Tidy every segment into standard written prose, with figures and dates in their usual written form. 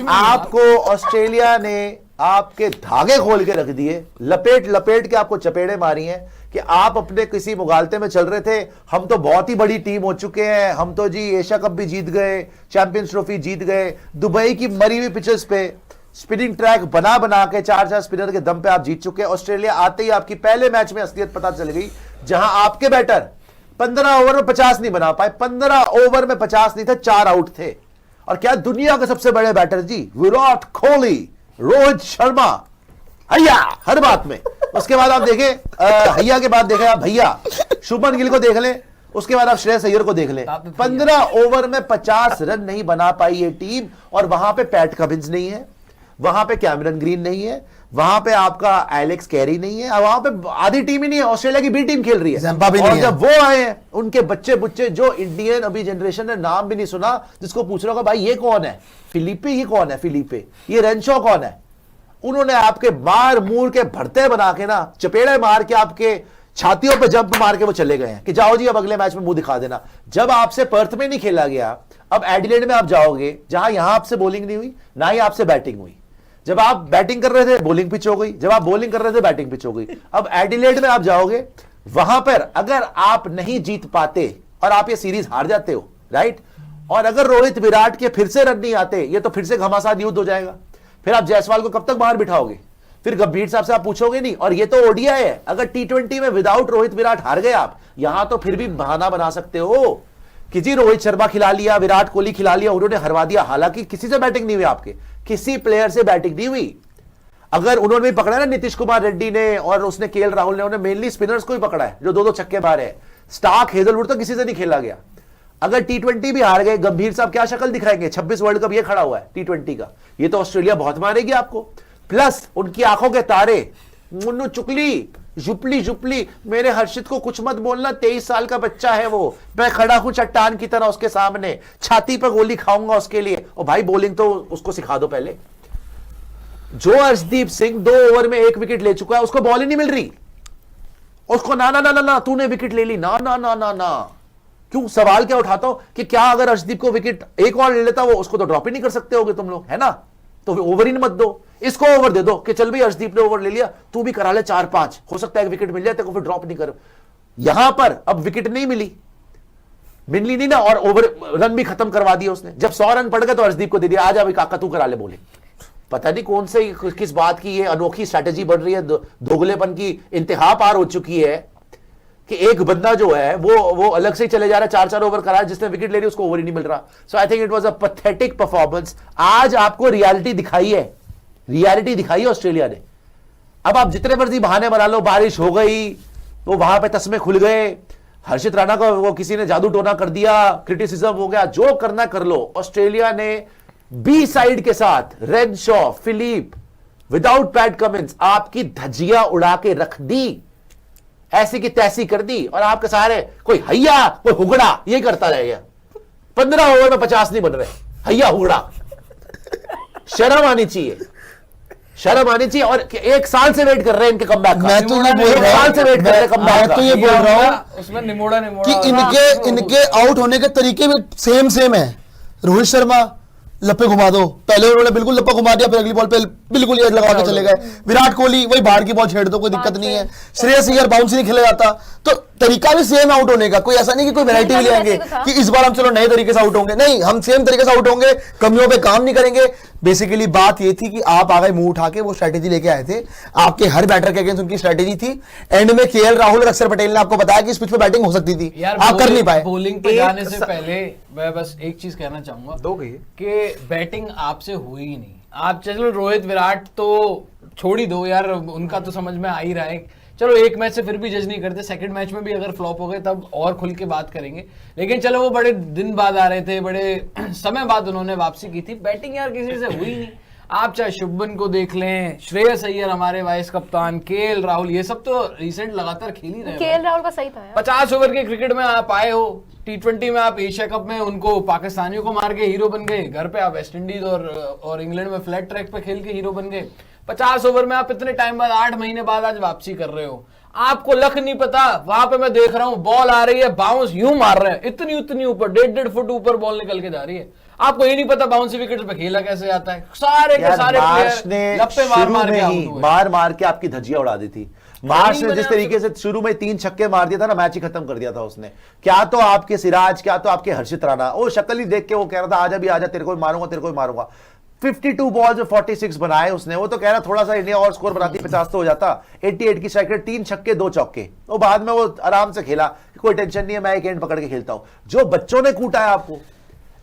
आपको ऑस्ट्रेलिया ने आपके धागे खोल के रख दिए, लपेट लपेट के आपको चपेड़े मारी हैं कि आप अपने किसी मुगालते में चल रहे थे। हम तो बहुत ही बड़ी टीम हो चुके हैं, हम तो जी एशिया कप भी जीत गए, चैंपियंस ट्रॉफी जीत गए, दुबई की मरी हुई पिचेस पे स्पिनिंग ट्रैक बना बना के 4-4 स्पिनर के दम पे आप जीत चुके हैं। ऑस्ट्रेलिया आते ही आपकी पहले मैच में असलियत पता चल गई, जहां आपके बैटर 15 ओवर में 50 नहीं बना पाए। 15 ओवर में 50 नहीं थे, 4 आउट थे। और क्या दुनिया के सबसे बड़े बैटर जी, विराट कोहली, रोहित शर्मा, हैया हर बात में। उसके बाद आप देखें हैया के बाद देखें आप भैया शुभमन गिल को देख लें, उसके बाद आप श्रेयस अय्यर को देख लें। 15 ओवर में 50 रन नहीं बना पाई ये टीम, और वहां पे पैट कमिंस नहीं है, वहां पे कैमरन ग्रीन नहीं है, वहां पे आपका एलेक्स कैरी नहीं है, वहां पे आधी टीम ही नहीं है। ऑस्ट्रेलिया की बी टीम खेल रही है, और जब वो आए हैं उनके बच्चे बुच्चे जो इंडियन अभी जनरेशन ने नाम भी नहीं सुना, जिसको पूछ रहा होगा भाई ये कौन है, फिलिपे, ये कौन है फिलिपे, ये रेंशो कौन है, उन्होंने आपके मार मूर के भरते बना के ना, चपेड़े मार के आपके छातियों पे जंप मार के वो चले गए हैं कि जाओ जी अब अगले मैच में मुंह दिखा देना। जब आपसे पर्थ में नहीं खेला गया, अब एडिलेड में आप जाओगे जहां यहां आपसे बॉलिंग नहीं हुई ना ही आपसे बैटिंग हुई। जब आप बैटिंग कर रहे थे बॉलिंग पिच हो गई, जब आप बॉलिंग कर रहे थे बैटिंग पिच हो गई। अब एडिलेड में आप जाओगे, वहां पर अगर आप नहीं जीत पाते और आप ये सीरीज हार जाते हो, राइट, और अगर रोहित विराट के फिर से रन नहीं आते, ये तो फिर से घमासान युद्ध हो जाएगा। फिर आप जायसवाल को कब तक बाहर बिठाओगे, फिर गंभीर साहब से आप पूछोगे नहीं। और ये तो ओडीआई है, अगर टी20 में विदाउट रोहित विराट हार गए आप, यहां तो फिर भी बहाना बना सकते हो कि जी रोहित शर्मा खिला लिया, विराट कोहली खिला लिया, उन्होंने हरवा दिया। हालांकि किसी से बैटिंग नहीं हुई, आपके किसी प्लेयर से बैटिंग नहीं हुई। अगर उन्होंने भी पकड़ा ना नीतीश कुमार रेड्डी ने और उसने केएल राहुल ने, उन्होंने मेनली स्पिनर्स को ही पकड़ा है जो 2-2 छक्के मारे हैं। स्टार्क, हेजलवुड तो किसी से नहीं खेला गया। अगर टी20 भी हार गए, गंभीर साहब क्या शक्ल दिखाएंगे, 26 वर्ल्ड कप ये खड़ा हुआ है टी20 का, ये तो ऑस्ट्रेलिया बहुत मारेगी आपको। प्लस उनकी आंखों के तारे, मुन्नू चुकली, जुपली जुपली, मेरे हर्षित को कुछ मत बोलना, 23 साल का बच्चा है वो, मैं खड़ा हूं चट्टान की तरह उसके सामने, छाती पर गोली खाऊंगा उसके लिए। और भाई बॉलिंग तो उसको सिखा दो पहले। जो अर्शदीप सिंह 2 ओवर में 1 विकेट ले चुका है, उसको बॉल ही नहीं मिल रही, उसको ना ना ना ना ना तूने विकेट ले ली, ना ना ना ना ना। क्यों सवाल क्या उठाता हूं कि क्या अगर अर्शदीप को विकेट एक और ले लेता, वो उसको तो ड्रॉप ही नहीं कर सकते होगे तुम लोग, है ना, तो ओवर ही मत दो, इसको ओवर दे दो कि चल भाई अर्शदीप ने ओवर ले लिया, तू भी करा ले 4-5, हो सकता है 1 विकेट मिल जाए, तेरे को फिर ड्रॉप नहीं कर। यहां पर अब विकेट नहीं मिली नहीं ना, और ओवर रन भी खत्म करवा दिया उसने। जब 100 रन पड़ गए तो अर्शदीप को दे दिया, आ जा भाई काका तू करा ले बोले। पता नहीं कौन से किस बात की ये अनोखी स्ट्रेटेजी बन रही है, दोगलेपन की इंतहा पार हो चुकी है कि एक बंदा जो है वो अलग से ही चले जा रहा है, 4-4 ओवर करा, जिसने विकेट ले ली उसको ओवर ही नहीं मिल रहा। So I think it was a pathetic performance. आज आपको रियलिटी दिखाई है ऑस्ट्रेलिया ने। अब आप जितने मर्जी बहाने बना लो, बारिश हो गई तो वहां पे तस्मे खुल गए, हर्षित राणा को वो किसी ने जादू टोना कर दिया, क्रिटिसिज्म हो गया, जो करना कर लो। ऑस्ट्रेलिया ने बी साइड के साथ Renshaw, Philip, without Pat Cummins आपकी धज्जियां उड़ा के रख दी, ऐसी की तैसी कर दी, और आपके सारे कोई हैया कोई हुगड़ा ये करता रहेगा। 15 ओवर में 50 नहीं बन रहे, हैया हुगड़ा। शर्म आनी चाहिए, शर्म आनी चाहिए। और 1 साल से वेट कर रहे हैं इनके कमबैक का। मैं तो ये बोल रहा हूं, 1 साल से वेट कर रहे हैं कमबैक का। तो ये बोल रहा हूं उसमें निमोड़ा कि इनके आउट होने के तरीके भी सेम है। रोहित शर्मा लप्पे घुमा दो, पहले उन्होंने बिल्कुल लप्पा घुमा दिया, फिर अगली बॉल पे बिल्कुल ये लगा के चले गए। विराट कोहली वही बाहर की बॉल छेड़ दो, कोई दिक्कत नहीं है। श्रेयस अय्यर बाउंस नहीं खेला जाता, तो तरीका भी सेम आउट होने का। कोई ऐसा नहीं कि कोई वैरायटी भी ले आएंगे कि इस बार हम चलो नए तरीके से आउट होंगे, नहीं, हम सेम तरीके से आउट होंगे, कमियों पे काम नहीं करेंगे। बेसिकली बात ये थी कि आप आ गए मुंह उठा के, वो स्ट्रेटेजी लेके आए थे, आपके हर बैटर के अगेंस्ट उनकी स्ट्रेटेजी थी। एंड में केएल राहुल और अक्षर पटेल ने आपको बताया कि इस पिच पे बैटिंग हो सकती थी, आप कर नहीं पाए। बॉलिंग पे जाने से पहले मैं बस एक चीज कहना चाहूंगा कि बैटिंग आपसे हुई ही नहीं। आप चलो रोहित विराट तो छोड़ ही दो यार, उनका तो समझ में आ ही रहा है, चलो एक मैच से फिर भी जज नहीं करते, सेकंड मैच में भी अगर फ्लॉप हो गए तब और खुल के बात करेंगे। लेकिन चलो वो बड़े दिन बाद आ रहे थे, बड़े समय बाद उन्होंने वापसी की थी। बैटिंग यार किसी से हुई नहीं। आप चाहे शुभमन को देख लें, श्रेयस अय्यर हमारे वाइस कप्तान, केएल राहुल, ये सब तो रिसेंट लगातार खेल ही रहे हैं। केएल राहुल का सही था यार। 50 ओवर के क्रिकेट में आप आए हो, टी20 में आप एशिया कप में उनको पाकिस्तानियों को मार के हीरो बन गए, घर पे आप वेस्ट इंडीज और इंग्लैंड में फ्लैट ट्रैक पे खेल के हीरो बन गए। 50 ओवर में आप इतने टाइम बाद 8 महीने बाद आज वापसी कर रहे हो। आपको लक नहीं पता, वहां पे मैं देख रहा हूं बॉल आ रही है, बाउंस यूं मार रहे हैं, इतनी उतनी ऊपर 1.5 फुट ऊपर बॉल निकल के जा रही है। आपको ये नहीं पता बाउंसी विकेट पे खेला कैसे जाता है। सारे के सारे मार्श ने प्लेयर लप्पे मार मार के आउट हुए। मार मार के आपकी धज्जियां उड़ा दी थी। मार्श ने जिस तरीके से शुरू में 3 छक्के मार दिया था ना, मैच ही खत्म कर दिया था उसने। क्या तो आपके सिराज, क्या तो आपके हर्षित राणा, वो शक्ल ही देख के वो कह रहा था आजा भी आजा, तेरे को भी मारूंगा, तेरे को भी मारूंगा। 52 बॉल्स में 46 बनाए उसने। वो तो कह रहा थोड़ा सा इंडिया और स्कोर बनाती 50 तो हो जाता। 88 की स्ट्राइक रेट, 3 छक्के 2 चौके। वो बाद में वो आराम से खेला, कोई टेंशन नहीं है, मैं एक एंड पकड़ के खेलता हूं। जो बच्चों ने कूटा है आपको,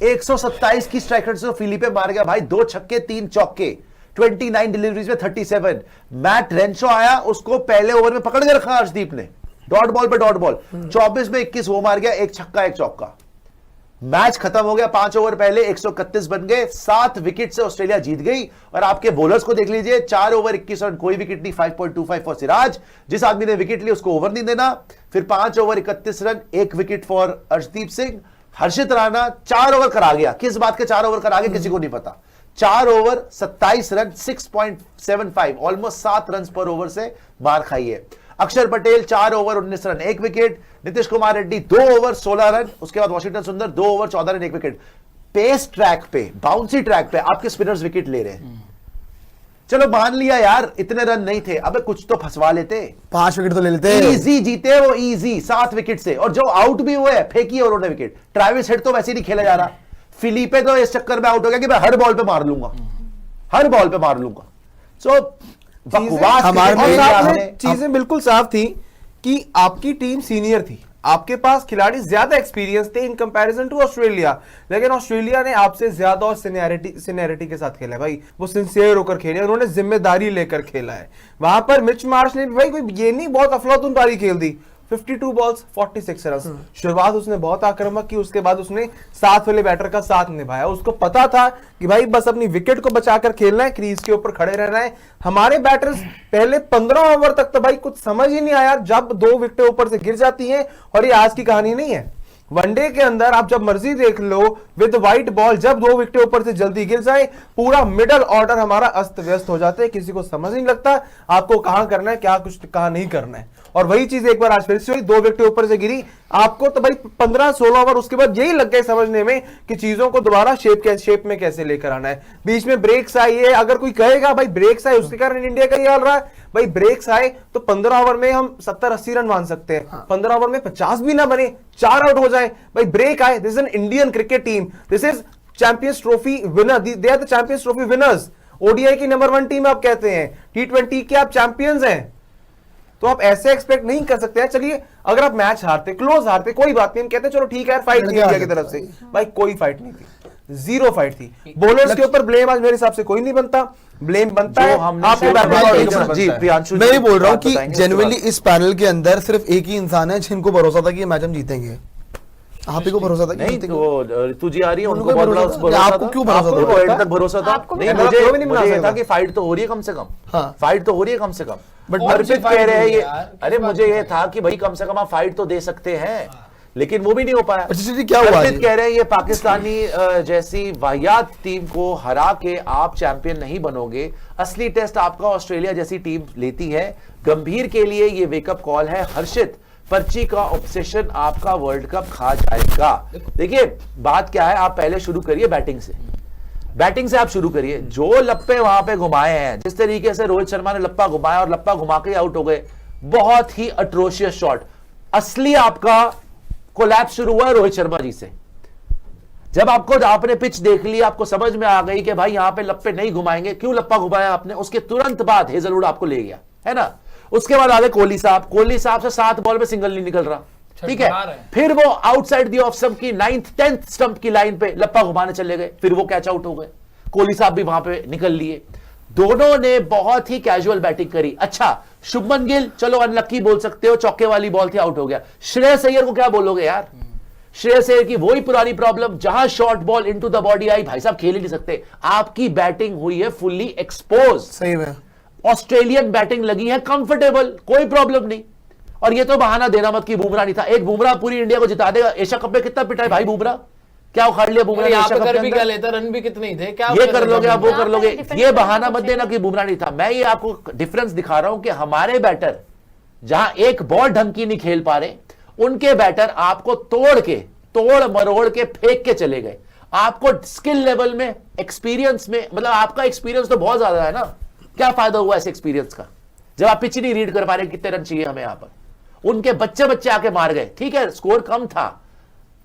127 की स्ट्राइक रेट से फिलिपे मार गया भाई, 2 छक्के 3 चौके, 29 डिलीवरीज में 37। मैट रेंशो आया, उसको पहले ओवर में पकड़ के रखा हर्षदीप ने, डॉट बॉल पे डॉट बॉल। 24 में 21 वो मार गया, 1 छक्का 1 चौका। मैच खत्म हो गया 5 ओवर पहले, 131 बन गए, 7 विकेट से ऑस्ट्रेलिया जीत गई। और आपके बॉलर्स को देख लीजिए, 4 ओवर 21 रन, कोई विकेट नहीं, 5.25 फॉर सिराज। जिस आदमी ने विकेट ली उसको ओवर नहीं देना। फिर 5 over 31 run, 1 wicket for Arshdeep Singh. Harshit Rana 4 over करा गया, किस बात के 4 ओवर करा गया किसी को नहीं पता। 4 ओवर 27 रन, 6.75, ऑलमोस्ट 7 रन पर ओवर से मार खाई है। Akshar Patel 4 over 19 run 1 wicket. Nitish Kumar Reddy 2 over 16 run. उसके बाद Washington Sundar 2 over 14 run 1 wicket. Pace track पे, बाउंसी ट्रैक पे आपके स्पिनर्स विकेट ले रहे हैं। चलो मान लिया यार इतने रन नहीं थे, अबे कुछ तो फंसवा लेते, 5 विकेट तो ले लेते। इजी जीते वो, इजी 7 विकेट से। और जो आउट भी हुए फेंकी और उन्होंने विकेट। ट्रेविस हेड तो वैसे ही नहीं खेला जा रहा। फिलिपे तो इस चक्कर में आउट हो गया कि मैं हर बॉल पे मार लूंगा, हर बॉल पे मार लूंगा। सो चीजें बिल्कुल साफ थी कि आपकी टीम सीनियर थी, आपके पास खिलाड़ी ज्यादा एक्सपीरियंस थे इन कंपैरिजन टू ऑस्ट्रेलिया। लेकिन ऑस्ट्रेलिया ने आपसे ज्यादा और सीनियरिटी के साथ खेला है भाई, वो सिंसियर होकर खेले, उन्होंने जिम्मेदारी लेकर खेला है। वहां पर मिच मार्श ने भाई कोई ये नहीं बहुत अफलातून पारी खेल दी, 52 बॉल्स 46 रन। शुरुआत उसने बहुत आक्रामक की, उसके बाद उसने साथ वाले बैटर का साथ निभाया। उसको पता था कि भाई बस अपनी विकेट को बचाकर खेलना है, क्रीज के ऊपर खड़े रहना है। हमारे बैटर्स पहले 15 ओवर तक तो भाई कुछ समझ ही नहीं आया, जब 2 विकेटें ऊपर से गिर जाती हैं। और ये आज की कहानी नहीं है, वनडे के अंदर आप जब मर्जी देख लो, विद व्हाइट बॉल जब 2 विकेटें ऊपर से जल्दी गिर जाए, पूरा मिडल ऑर्डर हमारा अस्त व्यस्त हो जाता है, किसी को समझ नहीं लगता आपको कहां करना है, क्या कुछ कहां नहीं करना है। और वही चीज एक बार आज फिर से हुई, 2 विकेटें ऊपर से गिरी, आपको तो भाई 15-16 ओवर उसके बाद यही लग गए समझने में कि चीजों को दोबारा शेप में कैसे लेकर आना है। बीच में ब्रेक्स आई है, अगर कोई कहेगा भाई ब्रेक्स आए उसके कारण इंडिया का ये हाल रहा है, भाई ब्रेक्स आए तो 15 ओवर में हम 70-80 रन मान सकते हैं। 15 ओवर में 50 भी ना बने, 4 आउट हो जाए, भाई ब्रेक आए। This is an Indian cricket team, this is champions trophy winner, they are the champions trophy winners. ODI की नंबर 1 टीम आप कहते हैं, T20 के आप चैंपियंस हैं, तो आप ऐसे एक्सपेक्ट नहीं कर सकते हैं। चलिए अगर आप मैच हारते, क्लोज हारते, कोई बात नहीं, हम कहते हैं चलो ठीक है फाइट नहीं इंडिया की तरफ से, भाई कोई फाइट नहीं थी, 0 फाइट थी। बॉलर्स के ऊपर ब्लेम आज मेरे हिसाब से कोई नहीं बनता, ब्लेम बनता है आपके बैटिंग। जी प्रियांशु, मैं ये बोल रहा हूं कि जेन्युइनली इस पैनल के अंदर सिर्फ एक ही इंसान है जिनको भरोसा था कि ये मैच हम जीतेंगे। आप ही को भरोसा था कि नहीं, जीतेंगे? वो ऋतु जी आ रही है, उनको उनको बहुत बड़ा भरोसा था। भरोसा आपको था। क्यों भरोसा था? आपको एंड तक भरोसा था? आपको भी नहीं, भरोसा था। मुझे ये था कि फाइट तो हो रही है कम से कम, हाँ। फाइट तो हो रही है कम से कम। बट अर्पित कह रहे हैं ये, यार, अरे मुझे ये था कि भाई कम से कम आप फाइट तो दे सकते हैं, लेकिन वो भी नहीं हो पाया। अच्छा, क्या हुआ? अर्पित कह रहे हैं ये पाकिस्तानी जैसी वाहियात टीम को हरा के आप चैंपियन नहीं बनोगे, असली टेस्ट आपका ऑस्ट्रेलिया जैसी टीम लेती है। गंभीर के लिए ये वेकअप कॉल है। हर्षित, पर्ची का ऑब्सेशन आपका वर्ल्ड कप खा जाएगा। देखिए बात क्या है, आप पहले शुरू करिए बैटिंग से, बैटिंग से आप शुरू करिए। जो लप्पे वहां पे घुमाए हैं, जिस तरीके से रोहित शर्मा ने लप्पा घुमाया और लप्पा घुमा के आउट हो गए, बहुत ही अट्रोशियस शॉट। असली आपका कोलैप्स शुरू हुआ रोहित शर्मा जी से। जब आपने पिच देख ली, आपको समझ में आ गई कि भाई यहां पे लप्पे नहीं घुमाएंगे, क्यों लप्पा घुमाया आपने, उसके तुरंत बाद हेजलवुड आपको ले गया, है ना। उसके बाद आ गए कोहली साहब से 7 बॉल में सिंगल नहीं निकल रहा, ठीक है। फिर वो आउटसाइड दी ऑफ स्टंप की 9th 10th स्टंप की लाइन पे लप्पा घुमाने चले गए, फिर वो कैच आउट हो गए। कोहली साहब भी वहां पे निकल लिए। दोनों ने बहुत ही कैजुअल बैटिंग करी। अच्छा, शुभमन गिल चलो अनलकी बोल सकते हो, चौके वाली बॉल थी, आउट हो गया। श्रेयस अय्यर को क्या बोलोगे यार, श्रेयस अय्यर की वही पुरानी प्रॉब्लम, जहां short ball into the body आई, भाई साहब खेल ही नहीं सकते। आपकी बैटिंग हुई है फुल्ली एक्सपोज। सही में ऑस्ट्रेलियन बैटिंग लगी है कंफर्टेबल, कोई प्रॉब्लम नहीं। और ये तो बहाना देना मत कि बुमराह नहीं था। एक बुमराह पूरी इंडिया को जिता देगा। एशिया कप में कितना पिटा है भाई बुमराह, क्या उखाड़ लिया बुमराह ने एशिया कप कर के भी अंदर? क्या लेता, रन भी कितने ही थे, क्या ये कर लोगे आप, वो कर लोगे, डिफेंस ये करना बहाना कुछ मत देना कि बुमराह नहीं था। मैं ये आपको डिफरेंस दिखा रहा हूं कि हमारे बैटर जहां एक बॉल ढंग की नहीं खेल पा रहे, उनके बैटर आपको तोड़ मरोड़ के फेंक के चले गए। आपको स्किल लेवल में, एक्सपीरियंस में, मतलब आपका एक्सपीरियंस तो बहुत ज्यादा है ना, क्या फायदा हुआ ऐसे एक्सपीरियंस का जब आप पिच नहीं रीड कर पा रहे कितने रन चाहिए हमें यहां पर। उनके बच्चे आके मार गए, ठीक है स्कोर कम था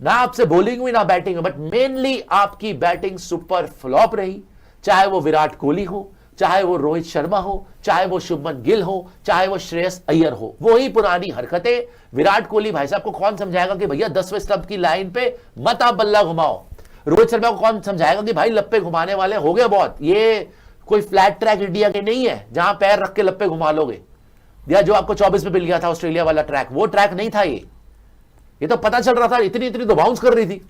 ना, आपसे बॉलिंग हुई ना बैटिंग, बट मेनली आपकी बैटिंग सुपर फ्लॉप रही। चाहे वो विराट कोहली हो, चाहे वो रोहित शर्मा हो, चाहे वो शुभमन गिल हो, चाहे वो श्रेयस अय्यर हो, वही पुरानी हरकतें। विराट कोहली भाई साहब को कौन समझाएगा कि भैया 10वें स्टंप की लाइन पे मत आप बल्ला घुमाओ। रोहित शर्मा को कौन समझाएगा कि भाई लप्पे घुमाने वाले हो गए बहुत, ये कोई फ्लैट ट्रैक इंडिया के नहीं है जहां पैर रख के लप्पे घुमा लोगे। या जो आपको 24 में मिल गया था ऑस्ट्रेलिया वाला ट्रैक, वो ट्रैक नहीं था ये तो पता चल रहा था, इतनी तो बाउंस कर रही थी,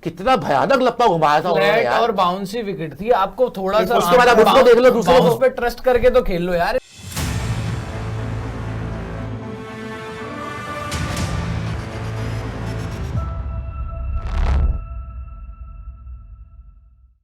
कितना भयानक लप्पा घुमाया था उन्होंने फ्लैट यार। और बाउंसी विकेट थी, आपको थोड़ा सा उसके बाद आप उसको देख लो, दूसरे बाउंस को। पे ट्रस्ट करके तो खेल लो यार।